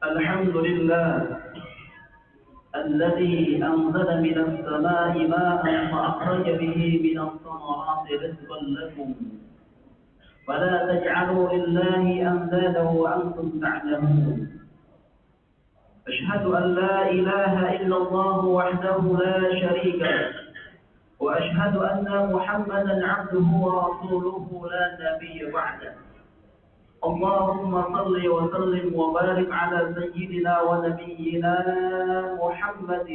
الحمد لله الذي أنزل من السماء ماء فأخرج به من الثمرات رزقا لكم فلا تجعلوا لله أندادا وأنتم تعلمون. أشهد أن لا إله إلا الله وحده لا شريك له وأشهد أن محمدا عبده ورسوله لا نبي بعده. اللهم صل وسلم وبارك على سيدنا ونبينا محمد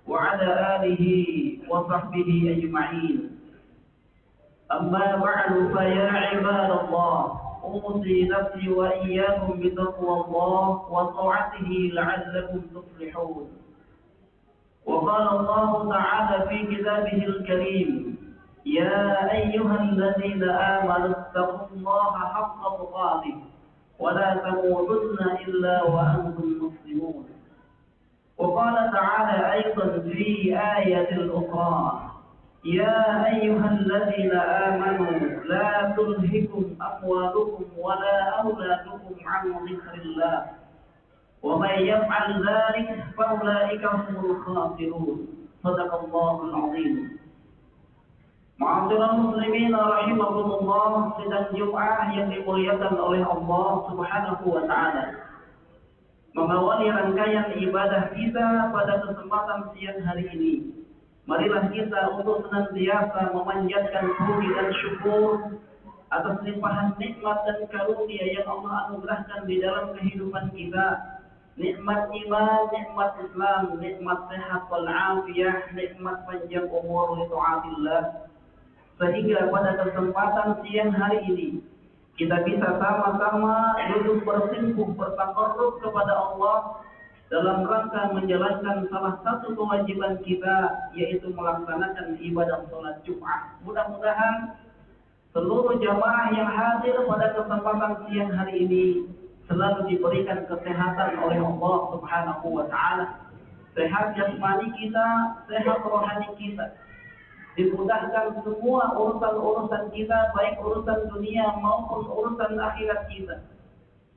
وعلى آله وصحبه أجمعين. أما بعد فيا عباد الله أوصي نفسي وإياكم بتقوى الله وطاعته لعلكم تفلحون. وقال الله تعالى في كتابه الكريم: يا أيها الذين آمنوا اتقوا الله حق تقاته ولا تموتن إلا وأنتم مسلمون. وقال تعالى أيضا في آية أخرى: يا أيها الذين آمنوا لا تلهكم أموالكم ولا أولادكم عن ذكر الله ومن يفعل ذلك فأولئك هم الخاسرون. صدق الله العظيم. Ma'asyiral muslimin rahimakumullah, sidang Jumat yang dimuliakan oleh Allah Subhanahu wa taala. Mengawali rangkaian ibadah kita pada kesempatan siang hari ini, marilah kita untuk senantiasa memanjatkan puji dan syukur atas limpahan nikmat dan karunia yang Allah anugerahkan di dalam kehidupan kita. Nikmat iman, nikmat Islam, nikmat sehat wal afiyah, nikmat panjang umur li taatillah. Sehingga pada kesempatan siang hari ini kita bisa sama-sama duduk bersimpuh bertakarrub kepada Allah dalam rangka menjalankan salah satu kewajiban kita, yaitu melaksanakan ibadah sholat Jumat. Mudah-mudahan seluruh jamaah yang hadir pada kesempatan siang hari ini selalu diberikan kesehatan oleh Allah Subhanahu wa taala. Sehat jasmani kita, sehat rohani kita. Dimudahkan semua urusan-urusan kita, baik urusan dunia maupun urusan akhirat kita.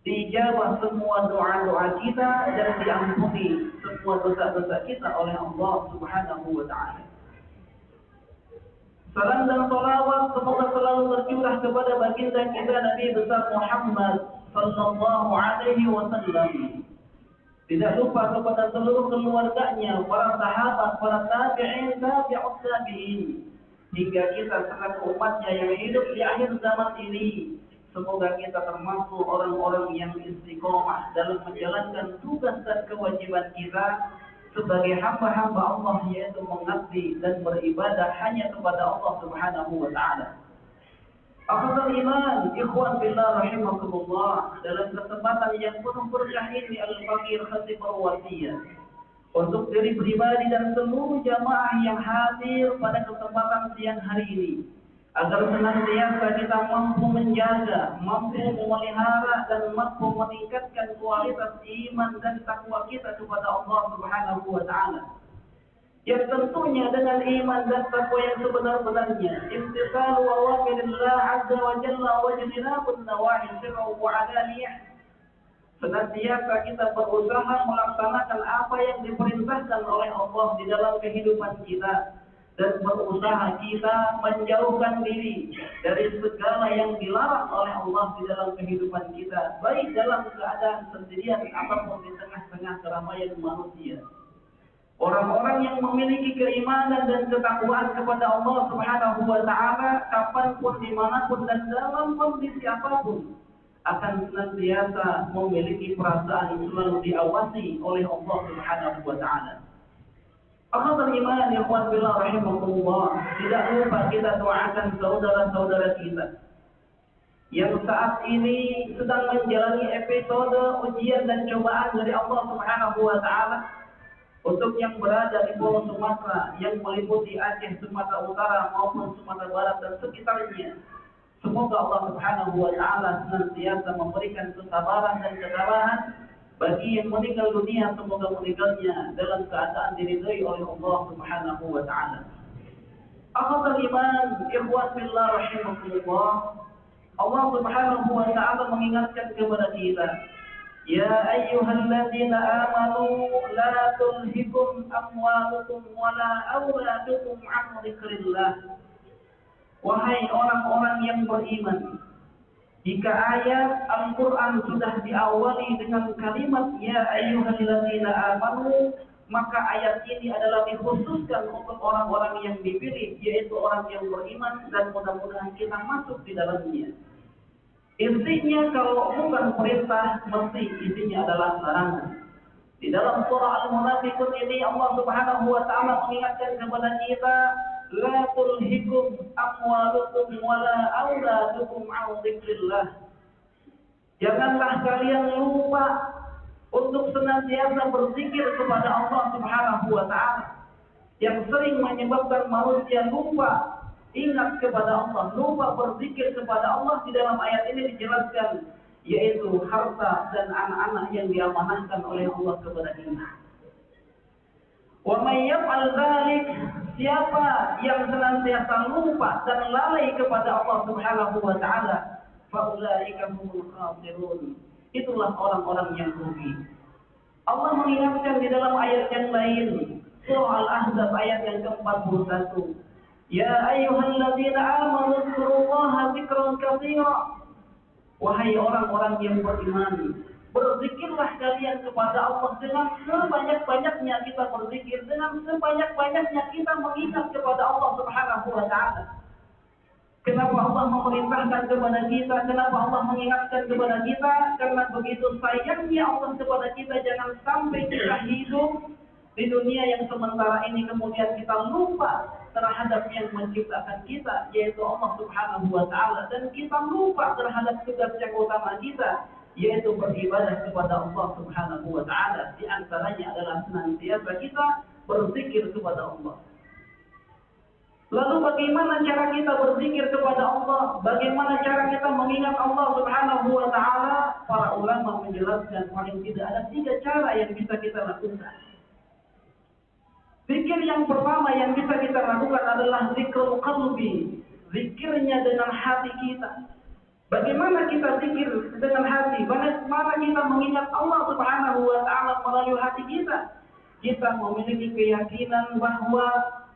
Dijabah semua doa-doa kita dan diampuni semua dosa-dosa kita oleh Allah Subhanahu wa taala. Salam dan salawat semoga selalu tercurah kepada baginda kita Nabi besar Muhammad sallallahu alaihi wasallam. Tidak lupa kepada seluruh keluarganya, para sahabat, para tabi'in, tabi'ut tabi'in, hingga kita selaku umatnya yang hidup di akhir zaman ini Semoga kita termasuk orang-orang yang istiqomah dalam menjalankan tugas dan kewajiban kita sebagai hamba-hamba Allah, yaitu mengabdi dan beribadah hanya kepada Allah Subhanahu wa taala. Akhwatul iman, ikhwan billah rahimakumullah, dalam kesempatan yang penuh berkah ini Al-Fakir Khatib berwasiat untuk diri pribadi dan seluruh jamaah yang hadir pada kesempatan siang hari ini, agar senantiasa kita mampu menjaga, mampu memelihara, dan mampu meningkatkan kualitas iman dan takwa kita kepada Allah Subhanahu wa taala. Yang tentunya dengan iman dan takwa yang sebenar-benarnya, imtithalu awamirillah azza wa jalla wa jinabun nawahi sirran wa alaniyah. Senantiasa kita berusaha melaksanakan apa yang diperintahkan oleh Allah di dalam kehidupan kita, dan berusaha kita menjauhkan diri dari segala yang dilarang oleh Allah di dalam kehidupan kita, baik dalam keadaan sendirian ataupun di tengah-tengah keramaian manusia. Orang-orang yang memiliki keimanan dan ketakwaan kepada Allah Subhanahu wa taala, kapanpun, dimanapun, dan dalam kondisi apapun, akan senantiasa memiliki perasaan yang selalu diawasi oleh Allah Subhanahu wa taala. Akhwatul iman, ikhwan billah rahimakumullah, tidak lupa kita doakan saudara-saudara kita yang saat ini sedang menjalani episode ujian dan cobaan dari Allah Subhanahu wa taala. Untuk yang berada di Pulau Sumatera yang meliputi Aceh, Sumatera Utara maupun Sumatera Barat dan sekitarnya, semoga Allah Subhanahu wa taala senantiasa memberikan kesabaran dan ketabahan. Bagi yang meninggal dunia, semoga meninggalnya dalam keadaan diridhai oleh Allah Subhanahu wa taala. Akhwatul iman, ikhwan billah rahimakumullah, Allah Subhanahu wa taala mengingatkan kepada kita, ya ayyuhalladzina amanu la tulhikum amwalukum wala auladukum an dzikrillah. Wahai orang-orang yang beriman, jika ayat Al-Quran sudah diawali dengan kalimat ya ayyuhalladzina amanu, maka ayat ini adalah dikhususkan untuk orang-orang yang dipilih, yaitu orang yang beriman, dan mudah-mudahan kita masuk di dalamnya. Intinya kalau bukan perintah, mesti isinya adalah larangan. Di dalam surah Al-Munafiqun ini Allah Subhanahu wa taala mengingatkan kepada kita, la tulhikum amwalukum wala auladukum an dzikrillah. Janganlah kalian lupa untuk senantiasa berzikir kepada Allah Subhanahu wa taala. Yang sering menyebabkan manusia lupa ingat kepada Allah, lupa berzikir kepada Allah, di dalam ayat ini dijelaskan, yaitu harta dan anak-anak yang diamanahkan oleh Allah kepada kita. Wa may yaf'al dzalik, siapa yang senantiasa lupa dan lalai kepada Allah Subhanahu wa taala, fa ulaika humul khasirun. Itulah orang-orang yang rugi. Allah mengingatkan di dalam ayat yang lain, surah Al-Ahzab ayat yang ke-41. Ya ayyuhalladzina amanu dzkurullaha dzikran katsira. Wahai orang-orang yang beriman, berzikirlah kalian kepada Allah dengan sebanyak-banyaknya kita berzikir, dengan sebanyak-banyaknya kita mengingat kepada Allah Subhanahu wa taala. Kenapa Allah memerintahkan kepada kita? Kenapa Allah mengingatkan kepada kita? Karena begitu sayangnya Allah kepada kita, jangan sampai kita hidup di dunia yang sementara ini kemudian kita lupa terhadap yang menciptakan kita, yaitu Allah Subhanahu wa taala, dan kita lupa terhadap tugas yang utama kita, yaitu beribadah kepada Allah Subhanahu wa taala. Di antaranya adalah senantiasa kita berzikir kepada Allah. Lalu bagaimana cara kita berzikir kepada Allah? Bagaimana cara kita mengingat Allah Subhanahu wa taala? Para ulama menjelaskan paling tidak ada 3 cara yang bisa kita lakukan. Zikir yang pertama yang bisa kita lakukan adalah zikrul qalbi, zikirnya dengan hati kita. Bagaimana kita zikir dengan hati? Bagaimana kita mengingat Allah Subhanahu wa taala melalui hati kita? Kita memiliki keyakinan bahwa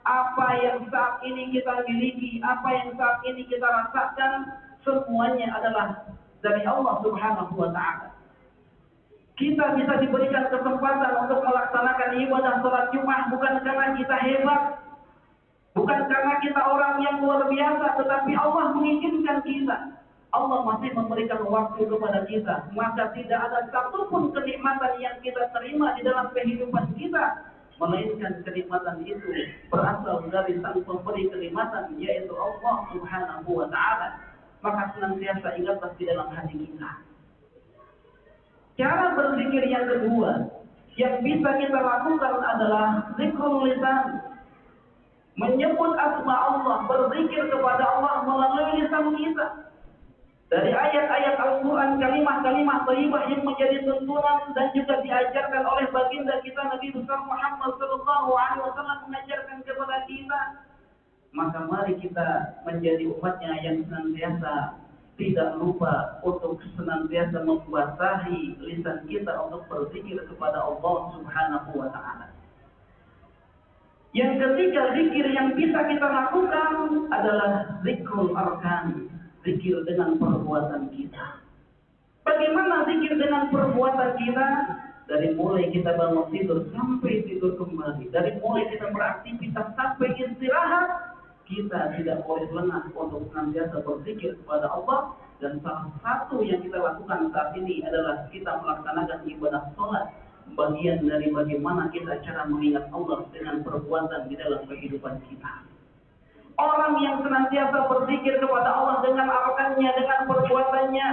apa yang saat ini kita miliki, apa yang saat ini kita rasakan, semuanya adalah dari Allah Subhanahu wa taala. Kita bisa diberikan kesempatan untuk melaksanakan ibadah sholat Jumat bukan karena kita hebat, bukan karena kita orang yang luar biasa, tetapi Allah mengizinkan kita. Allah masih memberikan waktu kepada kita, maka tidak ada satupun kenikmatan yang kita terima di dalam kehidupan kita, melainkan kenikmatan itu berasal dari sang pemberi kenikmatan, yaitu Allah Subhanahu wa Ta'ala. Maka senantiasa ingatlah di dalam hati kita. Cara berzikir yang kedua yang bisa kita lakukan adalah zikrul lisan, menyebut asma Allah, berzikir kepada Allah melalui lisan kita. Dari ayat-ayat Al-Quran, kalimah-kalimah thayyibah yang menjadi tuntunan dan juga diajarkan oleh baginda kita Nabi besar Muhammad sallallahu alaihi wasallam mengajarkan kepada kita. Maka mari kita menjadi umatnya yang senantiasa tidak lupa untuk senantiasa membasahi lisan kita untuk berzikir kepada Allah Subhanahu wa Ta'ala. Yang ketiga, zikir yang bisa kita lakukan adalah zikrul arkan, zikir dengan perbuatan kita. Bagaimana zikir dengan perbuatan kita? Dari mulai kita bangun tidur sampai tidur kembali, dari mulai kita beraktivitas sampai istirahat, kita tidak boleh lengah untuk senantiasa berzikir kepada Allah. Dan salah satu yang kita lakukan saat ini adalah kita melaksanakan ibadah sholat. Bagian dari bagaimana kita cara mengingat Allah dengan perbuatan di dalam kehidupan kita. Orang yang senantiasa berzikir kepada Allah dengan arkannya, dengan perbuatannya,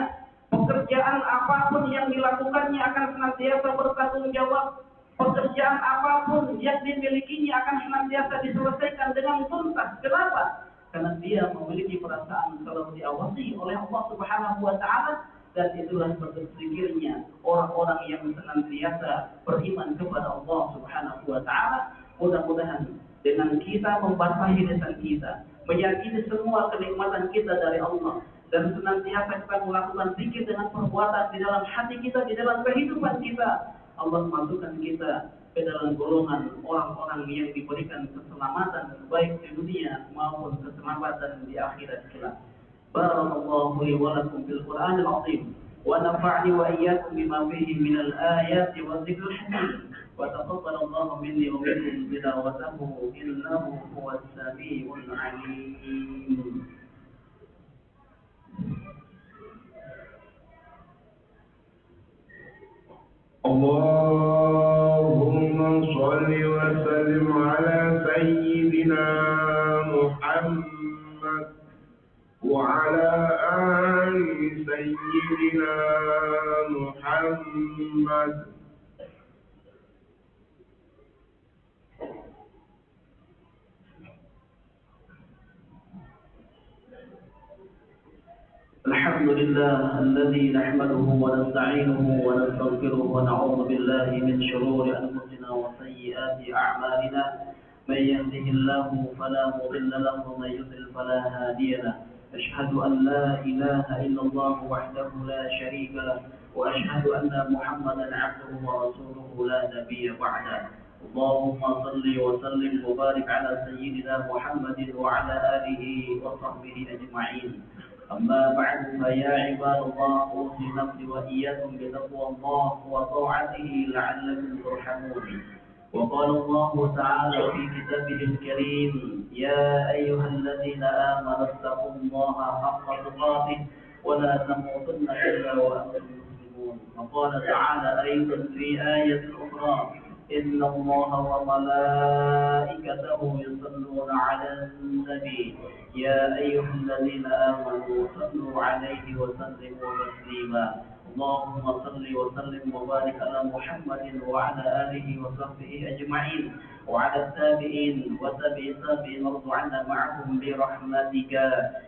pekerjaan apapun yang dilakukannya akan senantiasa bertanggung jawab. Pekerjaan apapun yang dimilikinya akan senantiasa diselesaikan dengan tuntas. Kenapa? Karena dia memiliki perasaan kalau diawasi oleh Allah Subhanahu wa Ta'ala, dan itulah bentuk zikirnya orang-orang yang senantiasa beriman kepada Allah Subhanahu wa Ta'ala. Mudah-mudahan dengan kita membasahi lisan kita, meyakini semua kenikmatan kita dari Allah, dan senantiasa kita melakukan zikir dengan perbuatan di dalam hati kita, di dalam kehidupan kita, Allah masukkan kita ke dalam golongan orang-orang yang diberikan keselamatan baik di dunia maupun keselamatan di akhirat kelak. Barakallahu li wa lakum fil Qur'anil 'azim wa nafa'ni wa iyyakum bima fihi minal ayati wa dzikril hakim. Wa taqabbalallahu minni wa minkum tilawatahu innahu huwas samiul 'alim. Allahumma shalli wa sallim ala sayyidina Muhammad wa ala ali sayyidina Muhammad. الحمد لله الذي نحمده ونستعينه ونستغفره ونعوذ بالله من شرور أنفسنا وسيئات أعمالنا. من يهده الله فلا مضل له ومن يضلل فلا هادي له. أشهد أن لا إله إلا الله وحده لا شريك له، وأشهد أن محمدا عبده ورسوله لا نبي بعده. اللهم صل وسلم وبارك على سيدنا محمد وعلى آله وصحبه أجمعين. أما بعد فيا عباد الله، أوصي نفسي وإياكم بتقوى الله وطاعته لعلكم ترحمون. وقال الله تعالى في كتابه الكريم: يا أيها الذين آمنوا اتقوا الله حق تقاته ولا تموتن إلا وأنتم مسلمون. وقال تعالى أيضا في آية أخرى: إن الله وملائكته يصلون على النبي يا أيها الذين آمنوا صلوا عليه وسلموا تسليما. اللهم صل وسلم وبارك على محمد وعلى آله وصحبه أجمعين، وعلى التابعين وتابع التابعين وارض عنا معهم برحمتك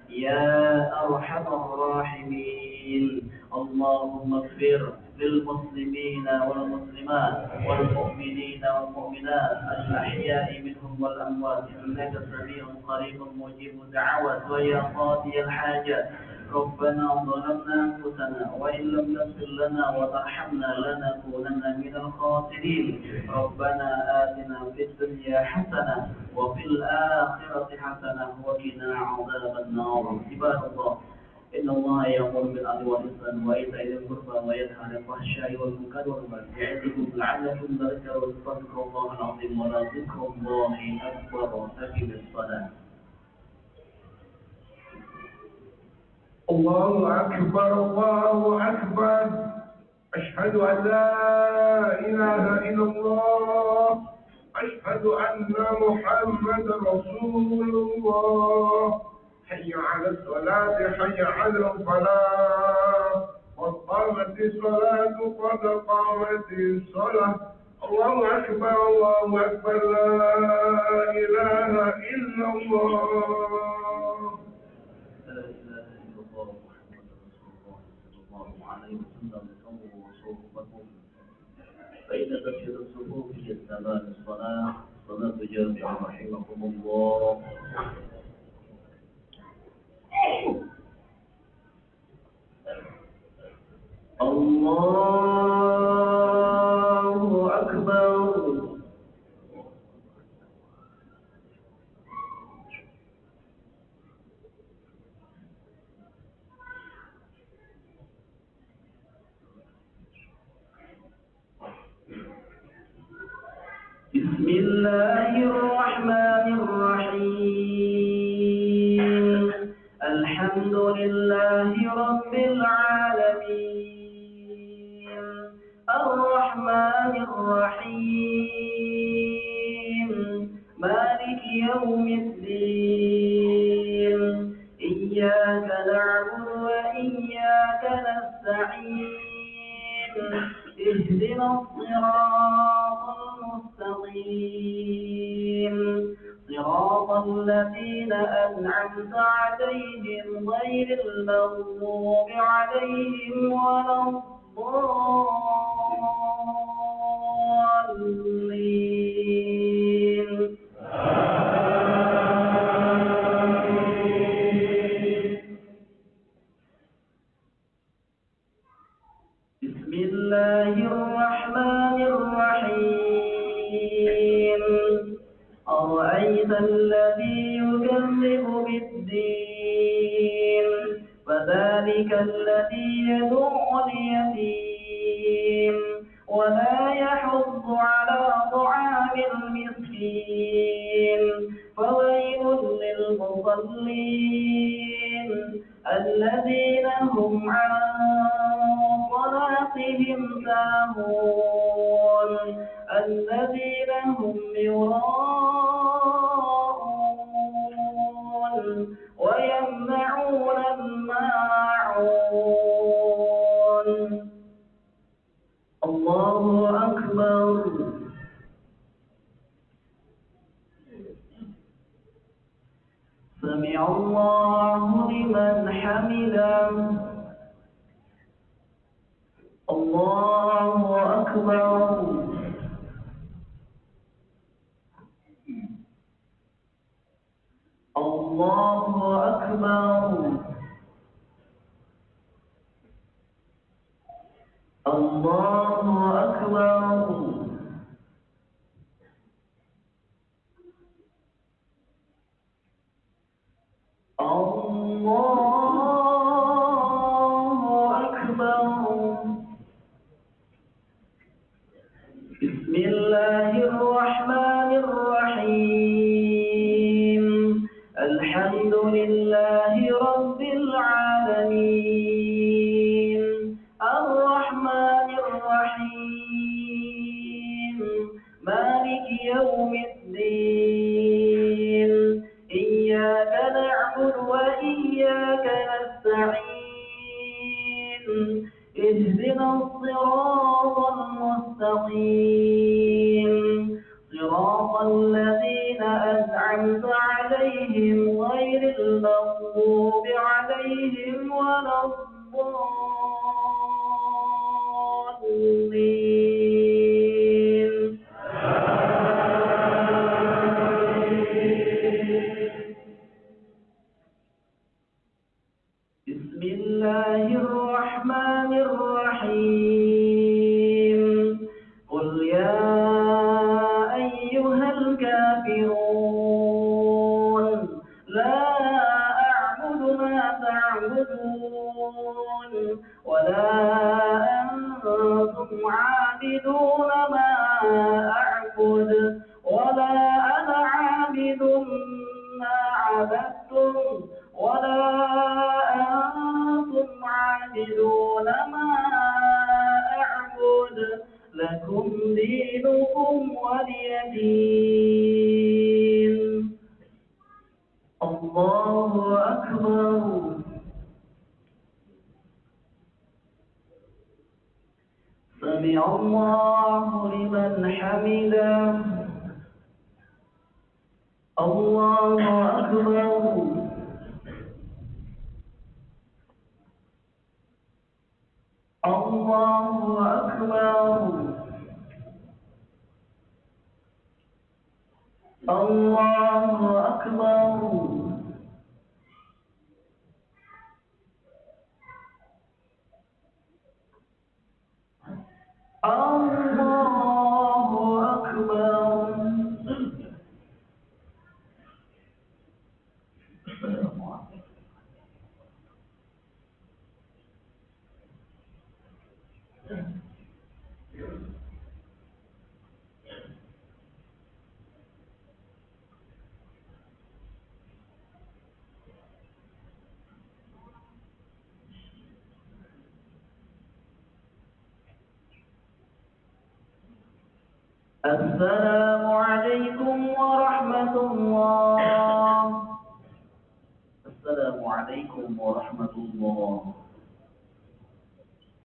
يا أرحم الراحمين. اللهم اغفر للمسلمين والمسلمات والمؤمنين والمؤمنات الأحياء منهم والأموات، إنك سميع قريب مجيب الدعوات ويا قاضي الحاجات. ربنا ظلمنا أنفسنا وإن لم تغفر لنا وترحمنا لنكونن من الخاسرين. ربنا آتنا في الدنيا حسنة وفي الآخرة حسنة وقنا عذاب النار. عباد الله، إن الله يأمر بالعدل والإحسان وإيتاء ذي القربى وينهى عن الفحشاء والمنكر والبغي يعظكم لعلكم تذكرون. فاذكروا الله العظيم ولذكر الله أكبر. أقم الصلاة. الله أكبر الله أكبر. أشهد أن لا إله إلا الله. أشهد أن محمد رسول الله. حي على الصلاة حي على الفلاح. قد قامت الصلاة قد قامت الصلاة. الله أكبر الله أكبر. لا إله إلا الله. لا إله إلا الله محمد رسول الله صلى الله عليه وسلم. سووا صفوفكم فإن تسجيل الصفوف هي تمام الصلاة. صلاة جامعة رحمكم الله. الله أكبر. بسم الله الرحمن الرحيم. الحمد لله رب العالمين. الرحمن الرحيم. مالك يوم الدين. إياك نعبد وإياك نستعين. اهدنا الصراط المستقيم. صراط الذين أنعمت عليهم غير المغضوب عليهم ولا الضالين. بسم الله الرحمن الرحيم. أرأيت الذي يكذب بالدين. فذلك الذي يدع اليتيم ولا يحض على طعام المسكين. فويل للمصلين الذين هم عن صلاتهم ساهون. الذين هم يراءون ويمنعون الماعون. الله أكبر. سمع الله لمن حمده. الله أكبر. الله أكبر. الله أكبر. الله أكبر. بسم الله الرحمن الرحيم. الحمد لله رب العالمين. الرحمن الرحيم. مالك يوم الدين. إياك نعبد وإياك نستعين. اهدنا الصراط المستقيم. صراط الذين أنعمت عليهم غير المغضوب عليهم ولا الضالين. بسم الله الرحمن الرحيم. قل يا أيها الكافرون لا أعبد ما تعبدون ولا أنتم عابدون ما أعبد ولا أنا عابد ما عبدتم ولا أنتم دينكم ولي دين. الله أكبر. سمع الله لمن حمده. الله أكبر. الله أكبر. الله أكبر. الله أكبر. السلام عليكم ورحمة الله. السلام عليكم ورحمة الله.